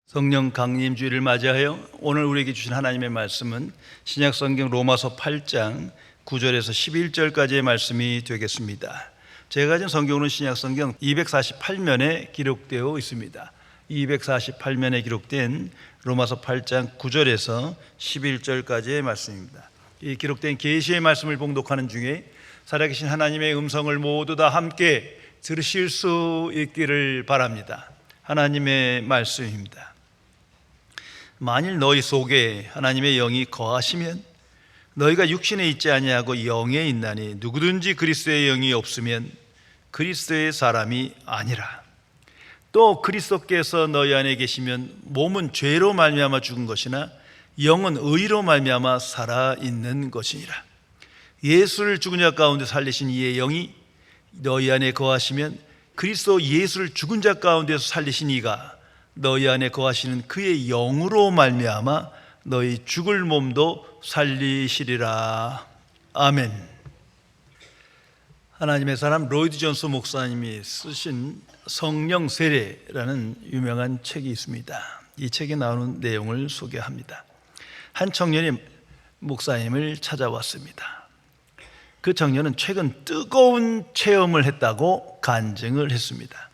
성령 강림 주일을 맞이하여 오늘 우리에게 주신 하나님의 말씀은 신약성경 로마서 8장 9절에서 11절까지의 말씀이 되겠습니다. 제가 가진 성경은 신약성경 248면에 기록되어 있습니다. 248면에 기록된 로마서 8장 9절에서 11절까지의 말씀입니다. 이 기록된 계시의 말씀을 봉독하는 중에 살아계신 하나님의 음성을 모두 다 함께 들으실 수 있기를 바랍니다. 하나님의 말씀입니다. 만일 너희 속에 하나님의 영이 거하시면 너희가 육신에 있지 아니하고 영에 있나니 누구든지 그리스도의 영이 없으면 그리스도의 사람이 아니라. 또 그리스도께서 너희 안에 계시면 몸은 죄로 말미암아 죽은 것이나 영은 의로 말미암아 살아있는 것이니라. 예수를 죽은 자 가운데 살리신 이의 영이 너희 안에 거하시면 그리스도 예수를 죽은 자 가운데서 살리신 이가 너희 안에 거하시는 그의 영으로 말미암아 너희 죽을 몸도 살리시리라. 아멘. 하나님의 사람 로이드 존스 목사님이 쓰신 성령 세례라는 유명한 책이 있습니다. 이 책에 나오는 내용을 소개합니다. 한 청년이 목사님을 찾아왔습니다. 그 청년은 최근 뜨거운 체험을 했다고 간증을 했습니다.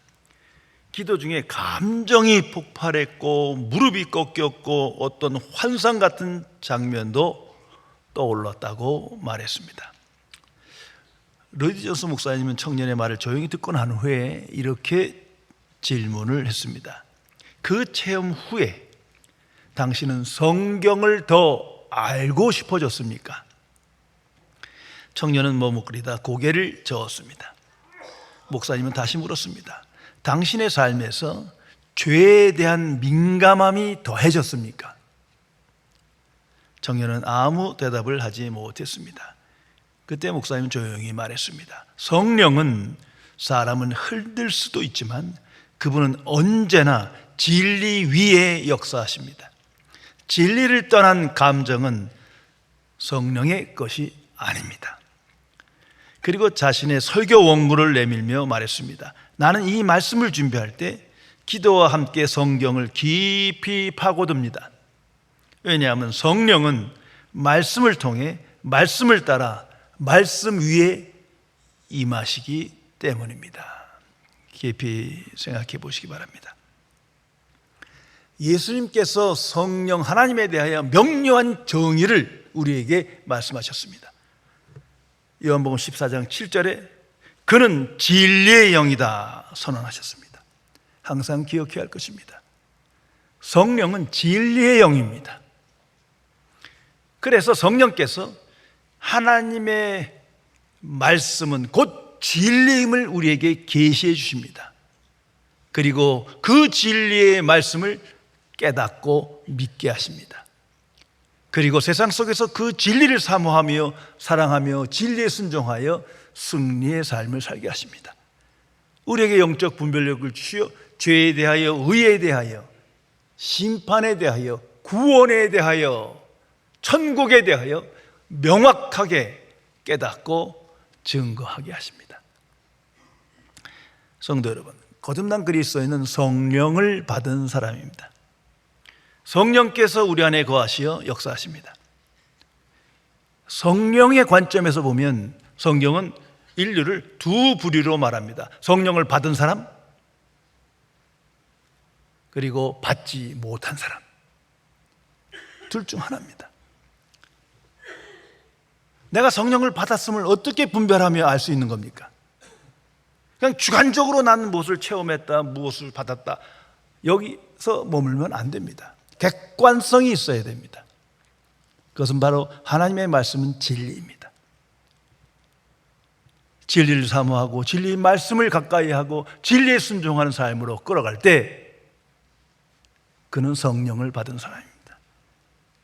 기도 중에 감정이 폭발했고 무릎이 꺾였고 어떤 환상 같은 장면도 떠올랐다고 말했습니다. 로이드 존스 목사님은 청년의 말을 조용히 듣고 난 후에 이렇게 질문을 했습니다. 그 체험 후에 당신은 성경을 더 알고 싶어졌습니까? 청년은 머뭇거리다 고개를 저었습니다. 목사님은 다시 물었습니다. 당신의 삶에서 죄에 대한 민감함이 더해졌습니까? 청년은 아무 대답을 하지 못했습니다. 그때 목사님은 조용히 말했습니다. 성령은 사람은 흔들 수도 있지만 그분은 언제나 진리 위에 역사하십니다. 진리를 떠난 감정은 성령의 것이 아닙니다. 그리고 자신의 설교 원고를 내밀며 말했습니다. 나는 이 말씀을 준비할 때 기도와 함께 성경을 깊이 파고듭니다. 왜냐하면 성령은 말씀을 통해 말씀을 따라 말씀 위에 임하시기 때문입니다. 깊이 생각해 보시기 바랍니다. 예수님께서 성령 하나님에 대하여 명료한 정의를 우리에게 말씀하셨습니다. 요한복음 14장 7절에 그는 진리의 영이다 선언하셨습니다. 항상 기억해야 할 것입니다. 성령은 진리의 영입니다. 그래서 성령께서 하나님의 말씀은 곧 진리임을 우리에게 계시해 주십니다. 그리고 그 진리의 말씀을 깨닫고 믿게 하십니다. 그리고 세상 속에서 그 진리를 사모하며 사랑하며 진리에 순종하여 승리의 삶을 살게 하십니다. 우리에게 영적 분별력을 주시어 죄에 대하여 의에 대하여 심판에 대하여 구원에 대하여 천국에 대하여 명확하게 깨닫고 증거하게 하십니다. 성도 여러분, 거듭난 그리스도인은 성령을 받은 사람입니다. 성령께서 우리 안에 거하시어 역사하십니다. 성령의 관점에서 보면 성경은 인류를 두 부류로 말합니다. 성령을 받은 사람, 그리고 받지 못한 사람. 둘 중 하나입니다. 내가 성령을 받았음을 어떻게 분별하며 알 수 있는 겁니까? 그냥 주관적으로 나는 무엇을 체험했다, 무엇을 받았다, 여기서 머물면 안 됩니다. 객관성이 있어야 됩니다. 그것은 바로 하나님의 말씀은 진리입니다. 진리를 사모하고 진리의 말씀을 가까이 하고 진리에 순종하는 삶으로 끌어갈 때 그는 성령을 받은 사람입니다.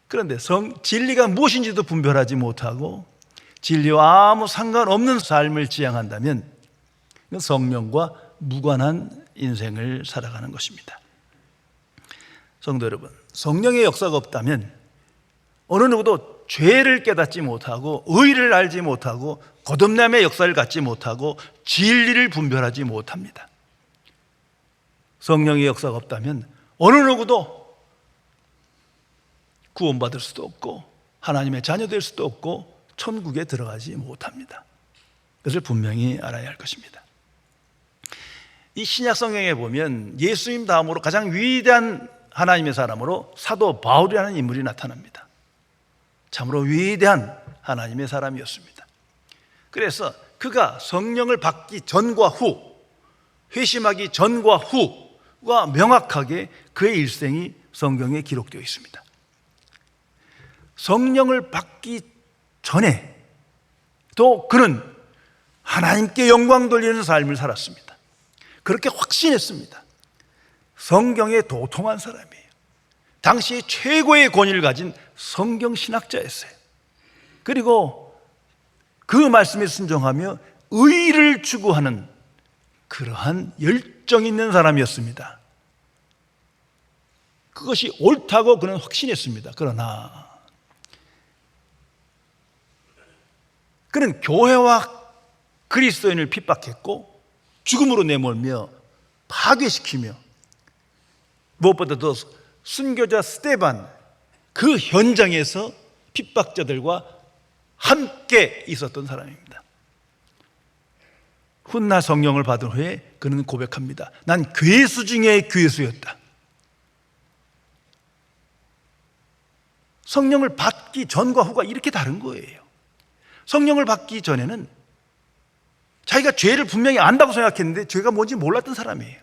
그런데 진리가 무엇인지도 분별하지 못하고 진리와 아무 상관없는 삶을 지향한다면 성령과 무관한 인생을 살아가는 것입니다. 성도 여러분, 성령의 역사가 없다면 어느 누구도 죄를 깨닫지 못하고 의를 알지 못하고 거듭남의 역사를 갖지 못하고 진리를 분별하지 못합니다. 성령의 역사가 없다면 어느 누구도 구원받을 수도 없고 하나님의 자녀 될 수도 없고 천국에 들어가지 못합니다. 그것을 분명히 알아야 할 것입니다. 이 신약 성경에 보면 예수님 다음으로 가장 위대한 하나님의 사람으로 사도 바울이라는 인물이 나타납니다. 참으로 위대한 하나님의 사람이었습니다. 그래서 그가 성령을 받기 전과 후, 회심하기 전과 후가 명확하게 그의 일생이 성경에 기록되어 있습니다. 성령을 받기 전에 또 그는 하나님께 영광 돌리는 삶을 살았습니다. 그렇게 확신했습니다. 성경에 도통한 사람이에요. 당시 최고의 권위를 가진 성경 신학자였어요. 그리고 그 말씀에 순종하며 의를 추구하는 그러한 열정 있는 사람이었습니다. 그것이 옳다고 그는 확신했습니다. 그러나 그는 교회와 그리스도인을 핍박했고 죽음으로 내몰며 파괴시키며 무엇보다도 순교자 스데반 그 현장에서 핍박자들과 함께 있었던 사람입니다. 훗날 성령을 받은 후에 그는 고백합니다. 난 괴수 중에 괴수였다. 성령을 받기 전과 후가 이렇게 다른 거예요. 성령을 받기 전에는 자기가 죄를 분명히 안다고 생각했는데 죄가 뭔지 몰랐던 사람이에요.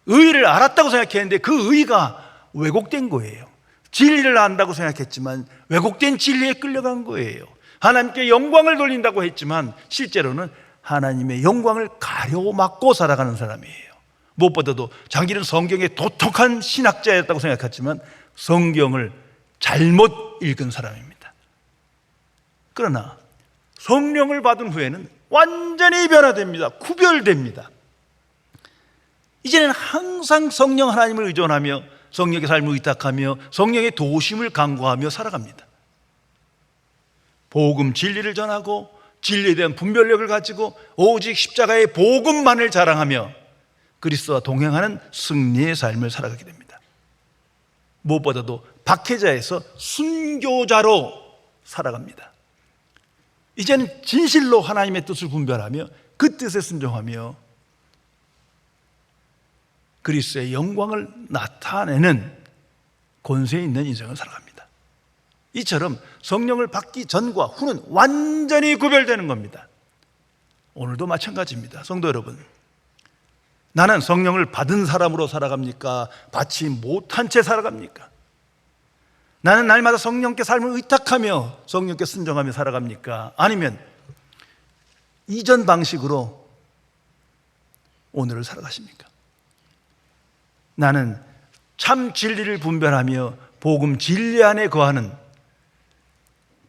의를 알았다고 생각했는데 그 의가 왜곡된 거예요. 진리를 안다고 생각했지만 왜곡된 진리에 끌려간 거예요. 하나님께 영광을 돌린다고 했지만 실제로는 하나님의 영광을 가려막고 살아가는 사람이에요. 무엇보다도 자기는 성경에 도톡한 신학자였다고 생각했지만 성경을 잘못 읽은 사람입니다. 그러나 성령을 받은 후에는 완전히 변화됩니다. 구별됩니다. 이제는 항상 성령 하나님을 의존하며 성령의 삶을 의탁하며 성령의 도우심을 간구하며 살아갑니다. 복음 진리를 전하고 진리에 대한 분별력을 가지고 오직 십자가의 복음만을 자랑하며 그리스도와 동행하는 승리의 삶을 살아가게 됩니다. 무엇보다도 박해자에서 순교자로 살아갑니다. 이제는 진실로 하나님의 뜻을 분별하며 그 뜻에 순종하며 그리스도의 영광을 나타내는 권세 있는 인생을 살아갑니다. 이처럼 성령을 받기 전과 후는 완전히 구별되는 겁니다. 오늘도 마찬가지입니다. 성도 여러분, 나는 성령을 받은 사람으로 살아갑니까? 받지 못한 채 살아갑니까? 나는 날마다 성령께 삶을 의탁하며 성령께 순종하며 살아갑니까? 아니면 이전 방식으로 오늘을 살아가십니까? 나는 참 진리를 분별하며 복음 진리 안에 거하는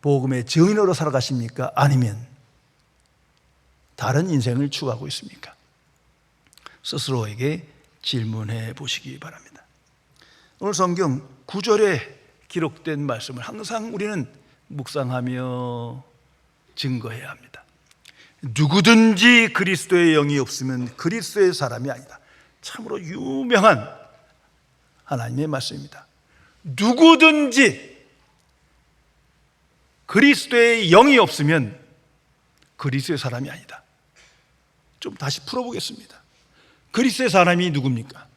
복음의 증인으로 살아가십니까? 아니면 다른 인생을 추구하고 있습니까? 스스로에게 질문해 보시기 바랍니다. 오늘 성경 9절에 기록된 말씀을 항상 우리는 묵상하며 증거해야 합니다. 누구든지 그리스도의 영이 없으면 그리스도의 사람이 아니다. 참으로 유명한 하나님의 말씀입니다. 누구든지 그리스도의 영이 없으면 그리스도의 사람이 아니다. 좀 다시 풀어보겠습니다. 그리스도의 사람이 누굽니까?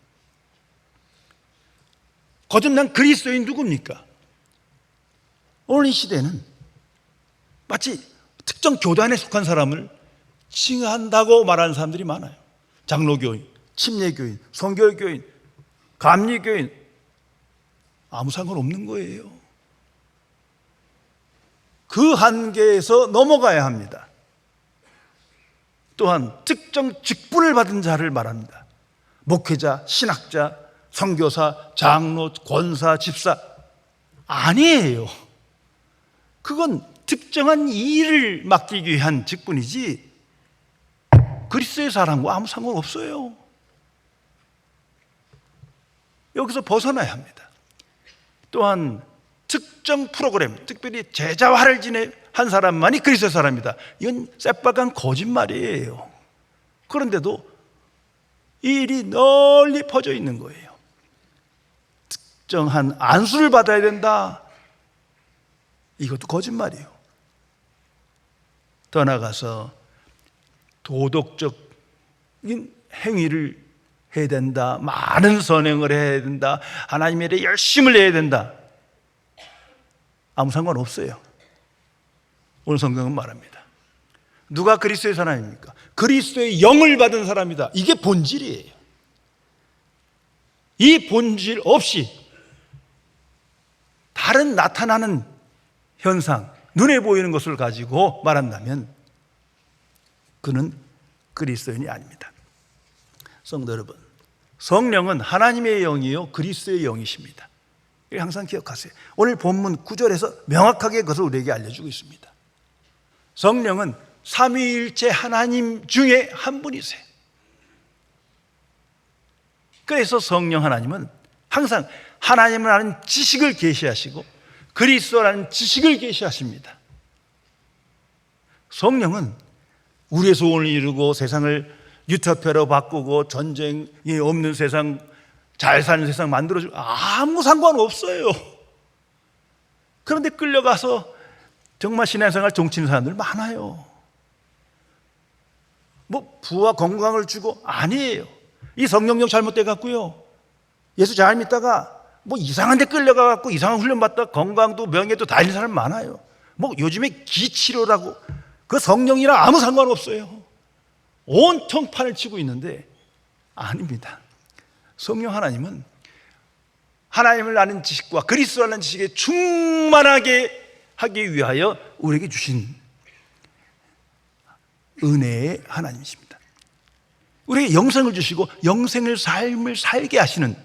거듭난 그리스도인 누굽니까? 오늘 이 시대는 마치 특정 교단에 속한 사람을 칭한다고 말하는 사람들이 많아요. 장로교인, 침례교인, 성결교인, 감리교인, 아무 상관없는 거예요. 그 한계에서 넘어가야 합니다. 또한 특정 직분을 받은 자를 말합니다. 목회자, 신학자, 선교사, 장로, 권사, 집사 아니에요. 그건 특정한 일을 맡기기 위한 직분이지 그리스도의 사람과 아무 상관없어요. 여기서 벗어나야 합니다. 또한 특정 프로그램, 특별히 제자화를 한 사람만이 그리스도의 사람이다. 이건 새빨간 거짓말이에요. 그런데도 이 일이 널리 퍼져 있는 거예요. 특정한 안수를 받아야 된다. 이것도 거짓말이에요. 더 나아가서 도덕적인 행위를 해야 된다. 많은 선행을 해야 된다. 하나님에 대해 열심을 내야 된다. 아무 상관없어요. 오늘 성경은 말합니다. 누가 그리스도의 사람입니까? 그리스도의 영을 받은 사람이다. 이게 본질이에요. 이 본질 없이 다른 나타나는 현상, 눈에 보이는 것을 가지고 말한다면 그는 그리스도인이 아닙니다. 성도 여러분, 성령은 하나님의 영이요 그리스도의 영이십니다. 이걸 항상 기억하세요. 오늘 본문 9절에서 명확하게 그것을 우리에게 알려주고 있습니다. 성령은 삼위일체 하나님 중에 한 분이세요. 그래서 성령 하나님은 항상 하나님을 아는 지식을 계시하시고 그리스도라는 지식을 계시하십니다. 성령은 우리의 소원을 이루고 세상을 유토피아로 바꾸고 전쟁이 없는 세상, 잘 사는 세상 만들어주고 아무 상관없어요. 그런데 끌려가서 정말 신앙생활 종치는 사람들 많아요. 뭐 부와 건강을 주고 아니에요. 이 성령력 잘못돼 갖고요, 예수 잘 믿다가 뭐 이상한 데 끌려가 갖고 이상한 훈련 받다 건강도 명예도 다 잃는 사람 많아요. 뭐 요즘에 기치료라고 그 성령이랑 아무 상관없어요. 온통 판을 치고 있는데 아닙니다. 성령 하나님은 하나님을 아는 지식과 그리스도를 아는 지식에 충만하게 하기 위하여 우리에게 주신 은혜의 하나님이십니다. 우리에게 영생을 주시고 영생의 삶을 살게 하시는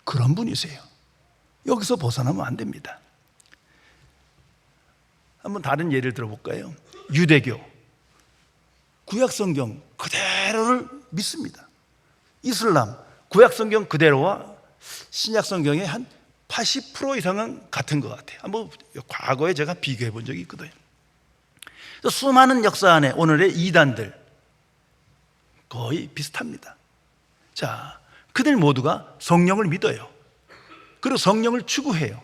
그런 분이세요. 여기서 벗어나면 안 됩니다. 한번 다른 예를 들어볼까요? 유대교 구약성경 그대로를 믿습니다. 이슬람 구약성경 그대로와 신약성경의 한 80% 이상은 같은 것 같아요. 한번 과거에 제가 비교해 본 적이 있거든요. 수많은 역사 안에 오늘의 이단들 거의 비슷합니다. 자, 그들 모두가 성령을 믿어요. 그리고 성령을 추구해요.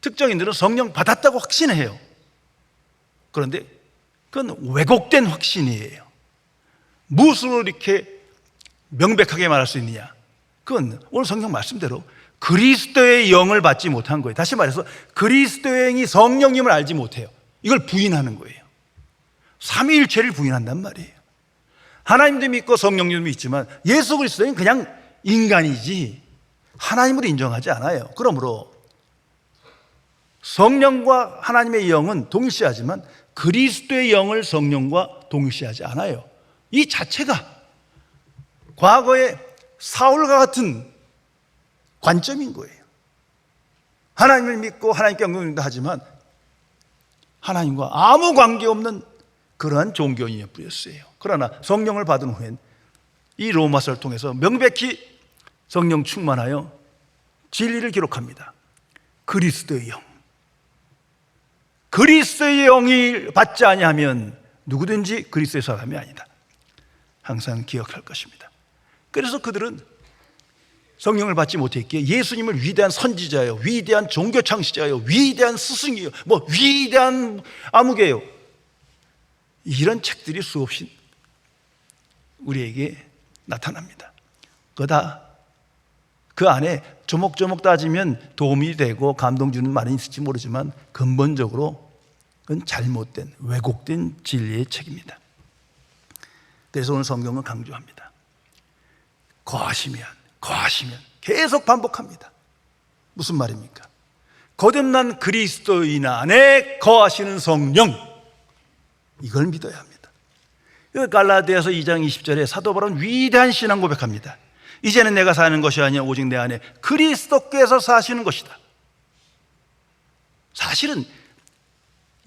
특정인들은 성령 받았다고 확신해요. 그런데 그건 왜곡된 확신이에요. 무엇으로 이렇게 명백하게 말할 수 있느냐? 그건 오늘 성경 말씀대로 그리스도의 영을 받지 못한 거예요. 다시 말해서 그리스도의 영이 성령님을 알지 못해요. 이걸 부인하는 거예요. 삼위일체를 부인한단 말이에요. 하나님도 믿고 성령님도 믿지만 예수 그리스도는 그냥 인간이지 하나님으로 인정하지 않아요. 그러므로 성령과 하나님의 영은 동일시하지만 그리스도의 영을 성령과 동일시하지 않아요. 이 자체가 과거의 사울과 같은 관점인 거예요. 하나님을 믿고 하나님께 영광받는다 하지만 하나님과 아무 관계없는 그러한 종교인이었어요. 그러나 성령을 받은 후엔 이 로마서를 통해서 명백히 성령 충만하여 진리를 기록합니다. 그리스도의 영, 그리스도의 영이 받지 아니하면 누구든지 그리스도의 사람이 아니다. 항상 기억할 것입니다. 그래서 그들은 성령을 받지 못했기에 예수님을 위대한 선지자예요, 위대한 종교 창시자예요, 위대한 스승이에요, 뭐 위대한 아무개요, 이런 책들이 수없이 우리에게 나타납니다. 그다 그 안에 조목조목 따지면 도움이 되고 감동 주는 말은 있을지 모르지만 근본적으로 그건 잘못된 왜곡된 진리의 책입니다. 그래서 오늘 성경은 강조합니다. 거하시면 계속 반복합니다. 무슨 말입니까? 거듭난 그리스도인 안에 거하시는 성령, 이걸 믿어야 합니다. 갈라디아서 2장 20절에 사도 바울은 위대한 신앙 고백합니다. 이제는 내가 사는 것이 아니라 오직 내 안에 그리스도께서 사시는 것이다. 사실은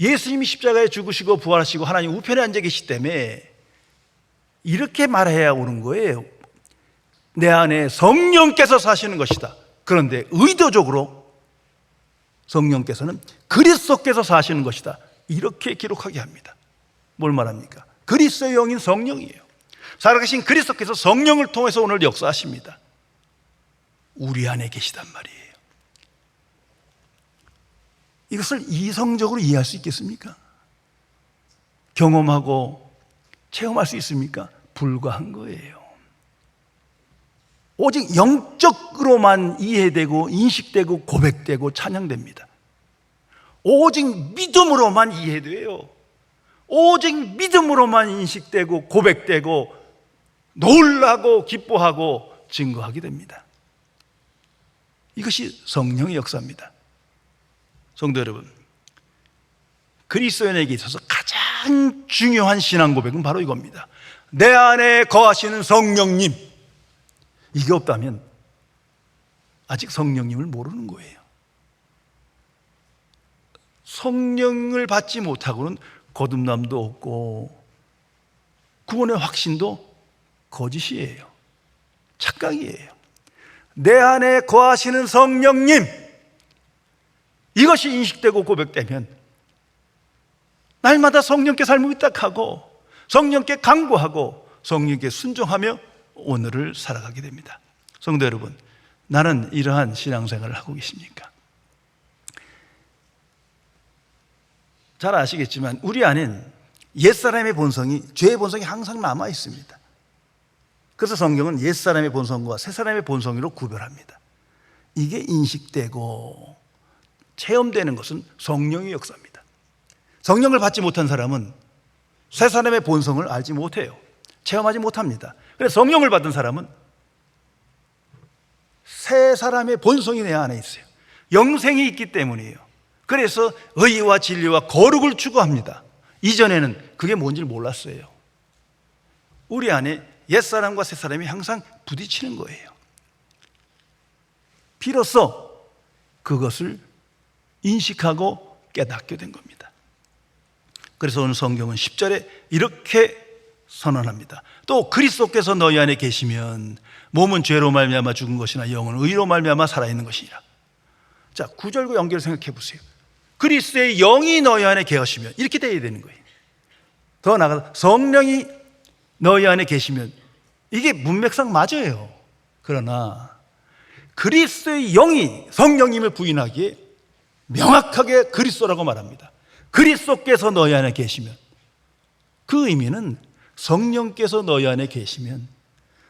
예수님이 십자가에 죽으시고 부활하시고 하나님 우편에 앉아 계시기 때문에 이렇게 말해야 오는 거예요. 내 안에 성령께서 사시는 것이다. 그런데 의도적으로 성령께서는 그리스도께서 사시는 것이다, 이렇게 기록하게 합니다. 뭘 말합니까? 그리스도의 영인 성령이에요. 살아계신 그리스도께서 성령을 통해서 오늘 역사하십니다. 우리 안에 계시단 말이에요. 이것을 이성적으로 이해할 수 있겠습니까? 경험하고 체험할 수 있습니까? 불가한 거예요. 오직 영적으로만 이해되고 인식되고 고백되고 찬양됩니다. 오직 믿음으로만 이해돼요. 오직 믿음으로만 인식되고 고백되고 놀라고 기뻐하고 증거하게 됩니다. 이것이 성령의 역사입니다. 성도 여러분, 그리스도인에게 있어서 가장 중요한 신앙 고백은 바로 이겁니다. 내 안에 거하시는 성령님. 이게 없다면 아직 성령님을 모르는 거예요. 성령을 받지 못하고는 거듭남도 없고 구원의 확신도 거짓이에요. 착각이에요. 내 안에 거하시는 성령님, 이것이 인식되고 고백되면 날마다 성령께 삶을 위탁하고 성령께 간구하고 성령께 순종하며 오늘을 살아가게 됩니다. 성도 여러분, 나는 이러한 신앙생활을 하고 계십니까? 잘 아시겠지만 우리 안엔 옛사람의 본성이, 죄의 본성이 항상 남아 있습니다. 그래서 성경은 옛사람의 본성과 새사람의 본성으로 구별합니다. 이게 인식되고 체험되는 것은 성령의 역사입니다. 성령을 받지 못한 사람은 새사람의 본성을 알지 못해요. 체험하지 못합니다. 그래서 성령을 받은 사람은 새 사람의 본성이 내 안에 있어요. 영생이 있기 때문이에요. 그래서 의와 진리와 거룩을 추구합니다. 이전에는 그게 뭔지 몰랐어요. 우리 안에 옛사람과 새사람이 항상 부딪히는 거예요. 비로소 그것을 인식하고 깨닫게 된 겁니다. 그래서 오늘 성경은 10절에 이렇게 선언합니다. 또 그리스도께서 너희 안에 계시면 몸은 죄로 말미암아 죽은 것이나 영은 의로 말미암아 살아있는 것이니라. 자, 9절과 연결 생각해 보세요. 그리스도의 영이 너희 안에 계시면 이렇게 돼야 되는 거예요. 더 나아가서 성령이 너희 안에 계시면, 이게 문맥상 맞아요. 그러나 그리스도의 영이 성령님을 부인하기에 명확하게 그리스도라고 말합니다. 그리스도께서 너희 안에 계시면, 그 의미는 성령께서 너희 안에 계시면,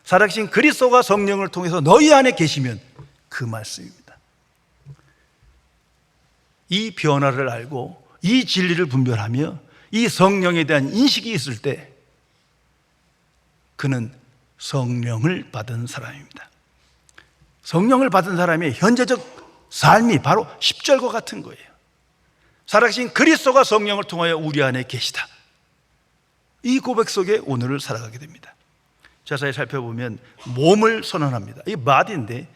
살아계신 그리스도가 성령을 통해서 너희 안에 계시면 그 말씀입니다. 이 변화를 알고 이 진리를 분별하며 이 성령에 대한 인식이 있을 때 그는 성령을 받은 사람입니다. 성령을 받은 사람의 현재적 삶이 바로 10절과 같은 거예요. 살아계신 그리스도가 성령을 통하여 우리 안에 계시다. 이 고백 속에 오늘을 살아가게 됩니다. 자세히 살펴보면 몸을 선언합니다. 이게 body인데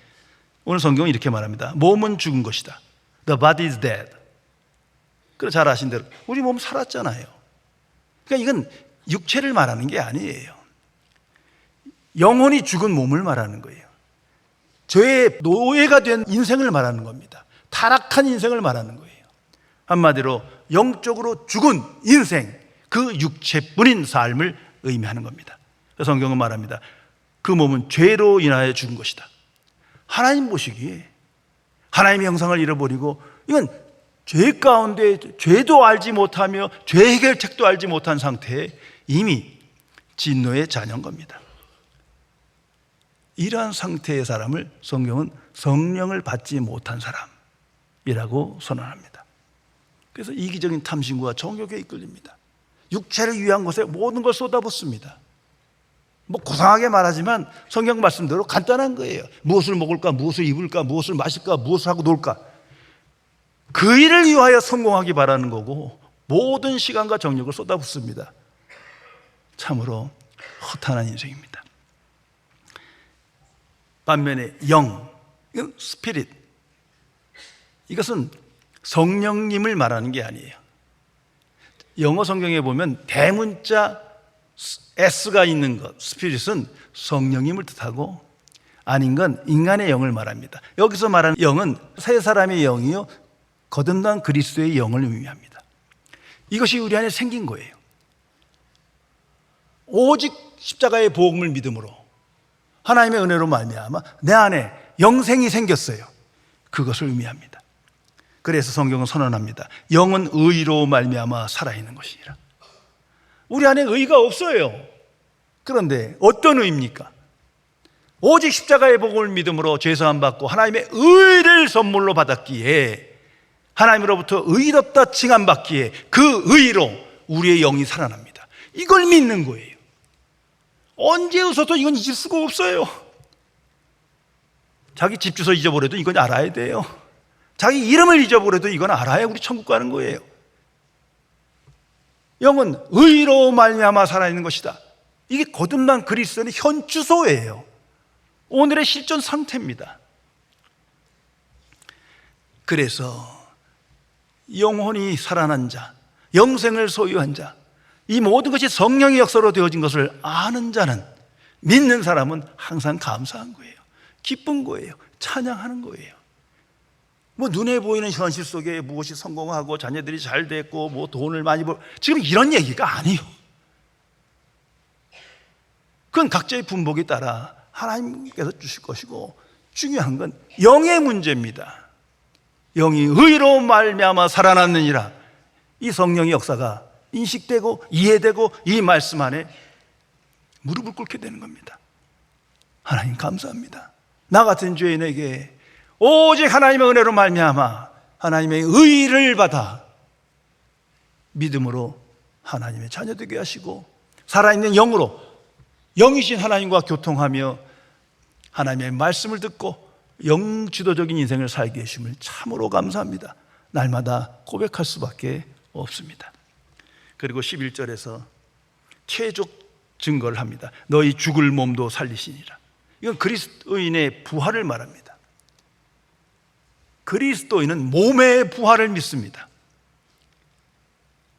오늘 성경은 이렇게 말합니다. 몸은 죽은 것이다. The body is dead. 그래서 잘 아신 대로 우리 몸 살았잖아요. 그러니까 이건 육체를 말하는 게 아니에요. 영혼이 죽은 몸을 말하는 거예요. 죄의 노예가 된 인생을 말하는 겁니다. 타락한 인생을 말하는 거예요. 한마디로 영적으로 죽은 인생, 그 육체뿐인 삶을 의미하는 겁니다. 성경은 말합니다. 그 몸은 죄로 인하여 죽은 것이다. 하나님 보시기에 하나님의 형상을 잃어버리고, 이건 죄 가운데 죄도 알지 못하며 죄 해결책도 알지 못한 상태에 이미 진노의 자녀인 겁니다. 이러한 상태의 사람을 성경은 성령을 받지 못한 사람이라고 선언합니다. 그래서 이기적인 탐심과 정욕에 이끌립니다. 육체를 위한 것에 모든 걸 쏟아붓습니다. 뭐 고상하게 말하지만 성경 말씀대로 간단한 거예요. 무엇을 먹을까, 무엇을 입을까, 무엇을 마실까, 무엇을 하고 놀까, 그 일을 위하여 성공하기 바라는 거고 모든 시간과 정력을 쏟아붓습니다. 참으로 허탄한 인생입니다. 반면에 영, 이건 스피릿, 이것은 성령님을 말하는 게 아니에요. 영어 성경에 보면 대문자 S가 있는 것, 스피릿은 성령님을 뜻하고 아닌 건 인간의 영을 말합니다. 여기서 말하는 영은 새 사람의 영이요 거듭난 그리스도의 영을 의미합니다. 이것이 우리 안에 생긴 거예요. 오직 십자가의 복음을 믿음으로 하나님의 은혜로 말미암아 내 안에 영생이 생겼어요. 그것을 의미합니다. 그래서 성경은 선언합니다. 영은 의로 말미암아 살아있는 것이니라. 우리 안에 의가 없어요. 그런데 어떤 의입니까? 오직 십자가의 복음을 믿음으로 죄사함 받고 하나님의 의를 선물로 받았기에, 하나님으로부터 의롭다 칭함받기에 그 의로 우리의 영이 살아납니다. 이걸 믿는 거예요. 언제 웃어도 이건 잊을 수가 없어요. 자기 집 주소 잊어버려도 이건 알아야 돼요. 자기 이름을 잊어버려도 이건 알아야 우리 천국 가는 거예요. 영은 의로 말미암아 살아있는 것이다. 이게 거듭난 그리스도인의 현 주소예요. 오늘의 실존 상태입니다. 그래서 영혼이 살아난 자, 영생을 소유한 자, 이 모든 것이 성령의 역사로 되어진 것을 아는 자는, 믿는 사람은 항상 감사한 거예요. 기쁜 거예요. 찬양하는 거예요. 뭐 눈에 보이는 현실 속에 무엇이 성공하고 자녀들이 잘 됐고 뭐 돈을 많이 벌, 지금 이런 얘기가 아니에요. 그건 각자의 분복에 따라 하나님께서 주실 것이고, 중요한 건 영의 문제입니다. 영이 의로 말미암아 살아났느니라. 이 성령의 역사가 인식되고 이해되고 이 말씀 안에 무릎을 꿇게 되는 겁니다. 하나님 감사합니다. 나 같은 죄인에게 오직 하나님의 은혜로 말미암아 하나님의 의를 받아 믿음으로 하나님의 자녀 되게 하시고, 살아있는 영으로 영이신 하나님과 교통하며 하나님의 말씀을 듣고 영주도적인 인생을 살게 해주심을 참으로 감사합니다. 날마다 고백할 수밖에 없습니다. 그리고 11절에서 최종 증거를 합니다. 너희 죽을 몸도 살리시니라. 이건 그리스도인의 부활을 말합니다. 그리스도인은 몸의 부활을 믿습니다.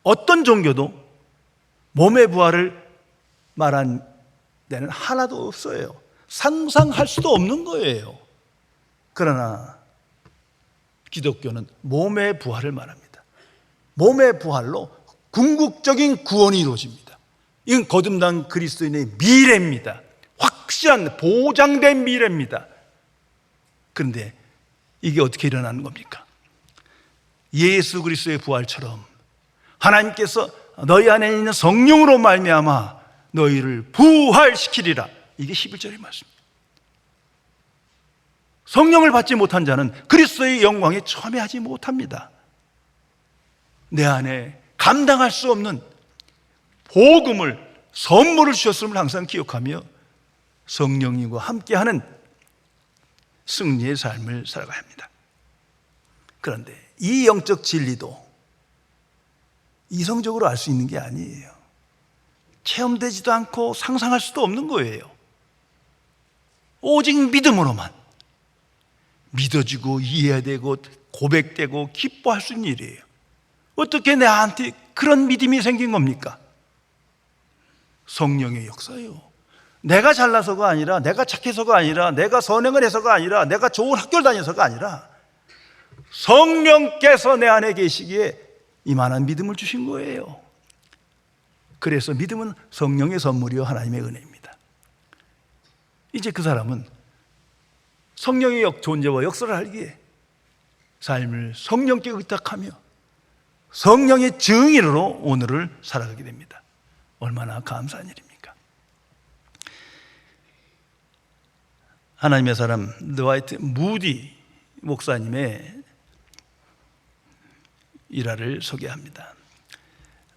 어떤 종교도 몸의 부활을 말한 데는 하나도 없어요. 상상할 수도 없는 거예요. 그러나 기독교는 몸의 부활을 말합니다. 몸의 부활로 궁극적인 구원이 이루어집니다. 이건 거듭난 그리스도인의 미래입니다. 확실한 보장된 미래입니다. 그런데 이게 어떻게 일어나는 겁니까? 예수 그리스도의 부활처럼 하나님께서 너희 안에 있는 성령으로 말미암아 너희를 부활시키리라. 이게 11절의 말씀입니다. 성령을 받지 못한 자는 그리스도의 영광에 참여하지 못합니다. 내 안에 감당할 수 없는 복음을, 선물을 주셨음을 항상 기억하며 성령님과 함께하는 승리의 삶을 살아가야 합니다. 그런데 이 영적 진리도 이성적으로 알 수 있는 게 아니에요. 체험되지도 않고 상상할 수도 없는 거예요. 오직 믿음으로만 믿어지고 이해되고 고백되고 기뻐할 수 있는 일이에요. 어떻게 나한테 그런 믿음이 생긴 겁니까? 성령의 역사예요. 내가 잘나서가 아니라, 내가 착해서가 아니라, 내가 선행을 해서가 아니라, 내가 좋은 학교를 다녀서가 아니라 성령께서 내 안에 계시기에 이만한 믿음을 주신 거예요. 그래서 믿음은 성령의 선물이요 하나님의 은혜입니다. 이제 그 사람은 성령의 존재와 역사를 알기에 삶을 성령께 의탁하며 성령의 증인으로 오늘을 살아가게 됩니다. 얼마나 감사한 일입니까? 하나님의 사람 드와이트 무디 목사님의 일화를 소개합니다.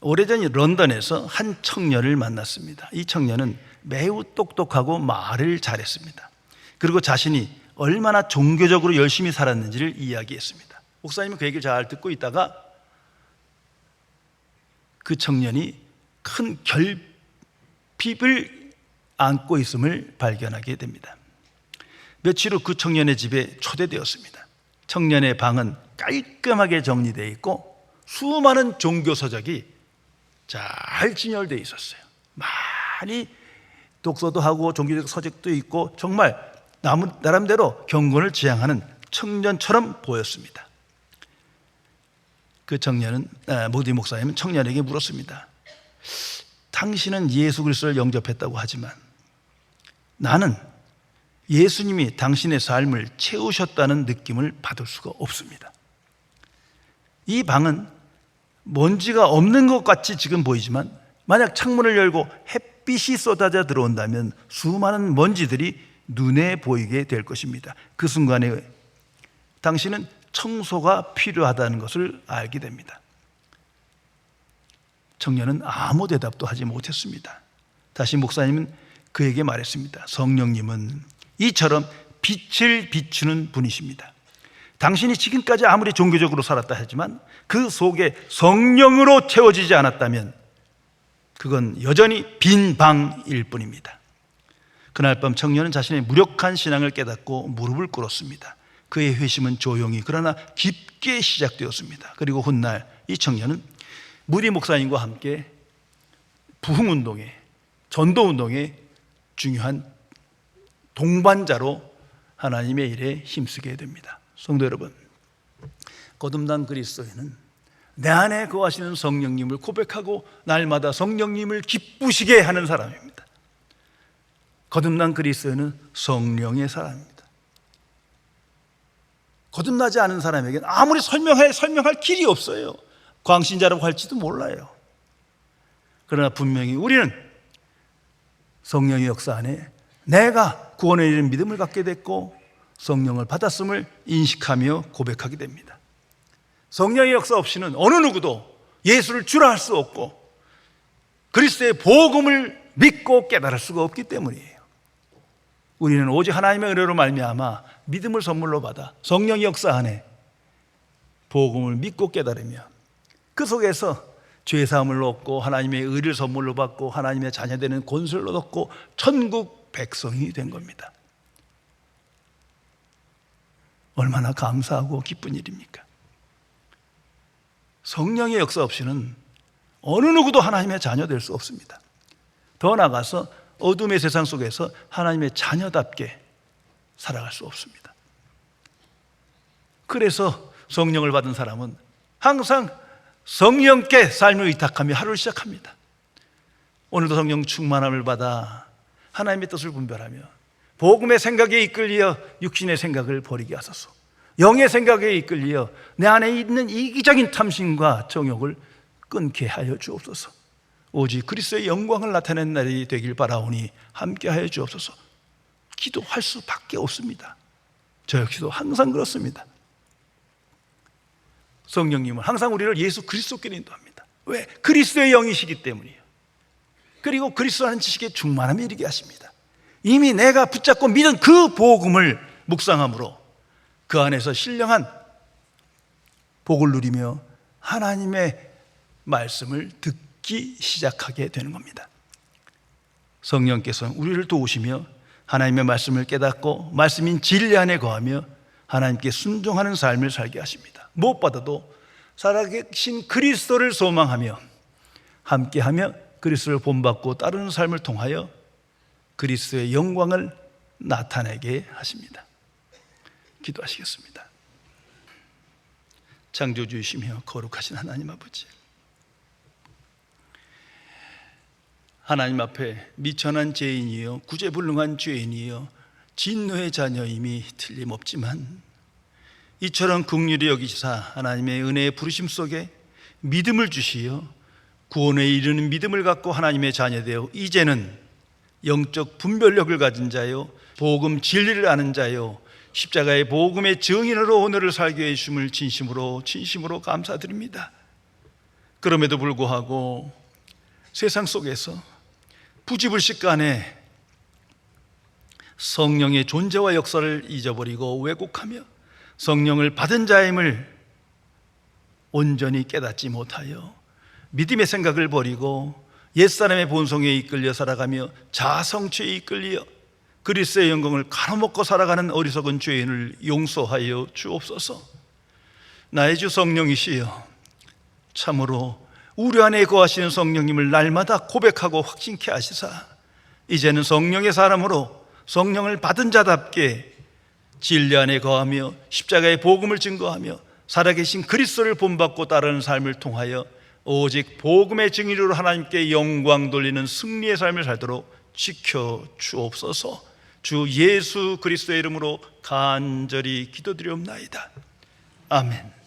오래전 런던에서 한 청년을 만났습니다. 이 청년은 매우 똑똑하고 말을 잘했습니다. 그리고 자신이 얼마나 종교적으로 열심히 살았는지를 이야기했습니다. 목사님은 그 얘기를 잘 듣고 있다가 그 청년이 큰 결핍을 안고 있음을 발견하게 됩니다. 며칠 후 그 청년의 집에 초대되었습니다. 청년의 방은 깔끔하게 정리되어 있고 수많은 종교 서적이 잘 진열되어 있었어요. 많이 독서도 하고 종교적 서적도 있고 정말 나름대로 경건을 지향하는 청년처럼 보였습니다. 그 청년은 모디 목사님은 청년에게 물었습니다. 당신은 예수 그리스도를 영접했다고 하지만 나는 예수님이 당신의 삶을 채우셨다는 느낌을 받을 수가 없습니다. 이 방은 먼지가 없는 것 같이 지금 보이지만 만약 창문을 열고 햇빛이 쏟아져 들어온다면 수많은 먼지들이 눈에 보이게 될 것입니다. 그 순간에 당신은 청소가 필요하다는 것을 알게 됩니다. 청년은 아무 대답도 하지 못했습니다. 다시 목사님은 그에게 말했습니다. 성령님은 이처럼 빛을 비추는 분이십니다. 당신이 지금까지 아무리 종교적으로 살았다 하지만 그 속에 성령으로 채워지지 않았다면 그건 여전히 빈 방일 뿐입니다. 그날 밤 청년은 자신의 무력한 신앙을 깨닫고 무릎을 꿇었습니다. 그의 회심은 조용히 그러나 깊게 시작되었습니다. 그리고 훗날 이 청년은 무디 목사님과 함께 부흥운동에, 전도운동에 중요한 동반자로 하나님의 일에 힘쓰게 됩니다. 성도 여러분, 거듭난 그리스도인은 내 안에 거하시는 성령님을 고백하고 날마다 성령님을 기쁘시게 하는 사람입니다. 거듭난 그리스도인은 성령의 사람입니다. 거듭나지 않은 사람에게는 아무리 설명할 길이 없어요. 광신자라고 할지도 몰라요. 그러나 분명히 우리는 성령의 역사 안에 내가 구원에 이르는 믿음을 갖게 됐고 성령을 받았음을 인식하며 고백하게 됩니다. 성령의 역사 없이는 어느 누구도 예수를 주라 할 수 없고 그리스도의 복음을 믿고 깨달을 수가 없기 때문이에요. 우리는 오직 하나님의 은혜로 말미암아 믿음을 선물로 받아 성령의 역사 안에 복음을 믿고 깨달으며 그 속에서 죄사함을 얻고 하나님의 의를 선물로 받고 하나님의 자녀되는 권세를 얻고 천국 백성이 된 겁니다. 얼마나 감사하고 기쁜 일입니까? 성령의 역사 없이는 어느 누구도 하나님의 자녀 될 수 없습니다. 더 나아가서 어둠의 세상 속에서 하나님의 자녀답게 살아갈 수 없습니다. 그래서 성령을 받은 사람은 항상 성령께 삶을 의탁하며 하루를 시작합니다. 오늘도 성령 충만함을 받아 하나님의 뜻을 분별하며 복음의 생각에 이끌려 육신의 생각을 버리게 하소서. 영의 생각에 이끌려 내 안에 있는 이기적인 탐심과 정욕을 끊게 하여 주옵소서. 오직 그리스도의 영광을 나타내는 날이 되길 바라오니 함께하여 주옵소서. 기도할 수밖에 없습니다. 저 역시도 항상 그렇습니다. 성령님은 항상 우리를 예수 그리스도께 인도합니다. 왜? 그리스도의 영이시기 때문이에요. 그리고 그리스도라는 지식에 충만함에 이르게 하십니다. 이미 내가 붙잡고 믿은 그 복음을 묵상함으로 그 안에서 신령한 복을 누리며 하나님의 말씀을 듣기 시작하게 되는 겁니다. 성령께서는 우리를 도우시며 하나님의 말씀을 깨닫고 말씀인 진리 안에 거하며 하나님께 순종하는 삶을 살게 하십니다. 무엇보다도 살아계신 그리스도를 소망하며 함께하며 그리스도를 본받고 따르는 삶을 통하여 그리스도의 영광을 나타내게 하십니다. 기도하시겠습니다. 창조주이시며 거룩하신 하나님 아버지, 하나님 앞에 미천한 죄인이요 구제불능한 죄인이요 진노의 자녀임이 틀림없지만 이처럼 긍휼히 여기시사 하나님의 은혜의 부르심 속에 믿음을 주시어 구원에 이르는 믿음을 갖고 하나님의 자녀되어 이제는 영적 분별력을 가진 자요 복음 진리를 아는 자요 십자가의 복음의 증인으로 오늘을 살게 해주심을 진심으로 감사드립니다. 그럼에도 불구하고 세상 속에서 부지불식간에 성령의 존재와 역사를 잊어버리고 왜곡하며 성령을 받은 자임을 온전히 깨닫지 못하여 믿음의 생각을 버리고 옛사람의 본성에 이끌려 살아가며 자아성취에 이끌려 그리스도의 영광을 가로먹고 살아가는 어리석은 죄인을 용서하여 주옵소서. 나의 주 성령이시여, 참으로 우리 안에 거하시는 성령님을 날마다 고백하고 확신케 하시사 이제는 성령의 사람으로 성령을 받은 자답게 진리 안에 거하며 십자가의 복음을 증거하며 살아계신 그리스도를 본받고 따르는 삶을 통하여 오직 복음의 증인으로 하나님께 영광 돌리는 승리의 삶을 살도록 지켜 주옵소서. 주 예수 그리스도의 이름으로 간절히 기도드리옵나이다. 아멘.